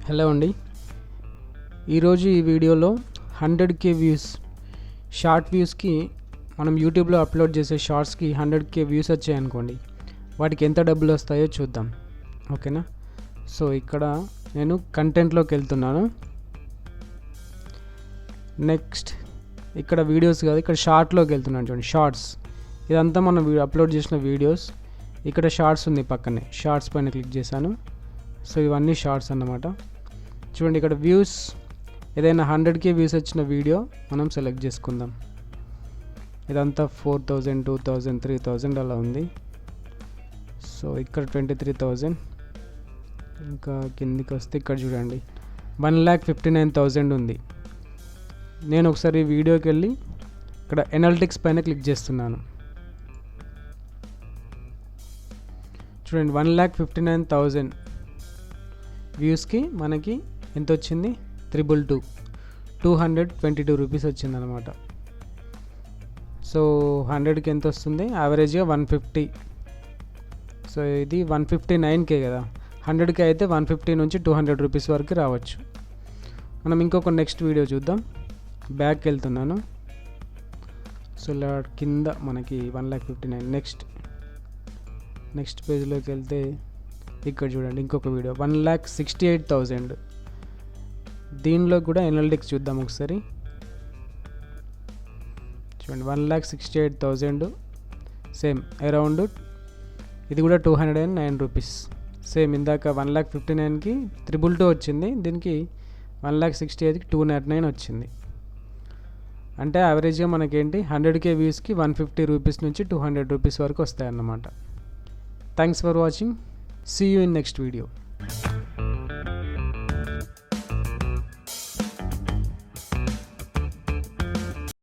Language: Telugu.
హలో అండి, ఈరోజు ఈ వీడియోలో 100K వ్యూస్ షార్ట్ వ్యూస్కి మనం యూట్యూబ్లో అప్లోడ్ చేసే షార్ట్స్కి 100K వ్యూస్ వచ్చాయనుకోండి, వాటికి ఎంత డబ్బులు వస్తాయో చూద్దాం. ఓకేనా? సో ఇక్కడ నేను కంటెంట్లోకి వెళ్తున్నాను. నెక్స్ట్ ఇక్కడ వీడియోస్ కాదు, ఇక్కడ షార్ట్లోకి వెళ్తున్నాను. చూడండి, షార్ట్స్. ఇదంతా మనం అప్లోడ్ చేసిన వీడియోస్. ఇక్కడ షార్ట్స్ ఉంది, పక్కనే షార్ట్స్ పైన క్లిక్ చేశాను. సో ఇవన్నీ షార్ట్స్ అన్నమాట. చూడండి, ఇక్కడ వ్యూస్ ఏదైనా 100K వ్యూస్ వచ్చిన వీడియో మనం సెలెక్ట్ చేసుకుందాం. ఇదంతా 4000, 2000, 3000 అలా ఉంది. సో ఇక్కడ 23,000. ఇంకా కిందికి వస్తే ఇక్కడ చూడండి 1,59,000 ఉంది. నేను ఒకసారి వీడియోకి వెళ్ళి ఇక్కడ ఎనాలిటిక్స్ పైన క్లిక్ చేస్తున్నాను. చూడండి, 1,59,000 వ్యూస్కి మనకి ఎంత వచ్చింది? 222 రూపీస్ వచ్చింది అనమాట. సో 100కి ఎంత వస్తుంది? యావరేజ్గా 150. సో ఇది 159K కదా. 100K అయితే 150 నుంచి 200 రూపీస్ వరకు రావచ్చు. మనం ఇంకొక నెక్స్ట్ వీడియో చూద్దాం. బ్యాక్ వెళ్తున్నాను. సో ఇలా కింద మనకి 1,59,000. నెక్స్ట్ పేజ్లోకి వెళ్తే ఇక్కడ చూడండి ఇంకొక వీడియో 1,68,000. దీనిలో కూడా ఎనాలిటిక్స్ చూద్దాం ఒకసారి. చూడండి, 1,68,000. సేమ్ అరౌండ్ ఇది కూడా 209 రూపీస్. సేమ్ ఇందాక 1,59,000కి 222 వచ్చింది, దీనికి 1,68,000కి 209 వచ్చింది. అంటే యావరేజ్గా మనకేంటి 100K వ్యూస్కి 150 రూపీస్ నుంచి 200 రూపీస్ వరకు వస్తాయన్నమాట. Thanks for watching. See you in next video.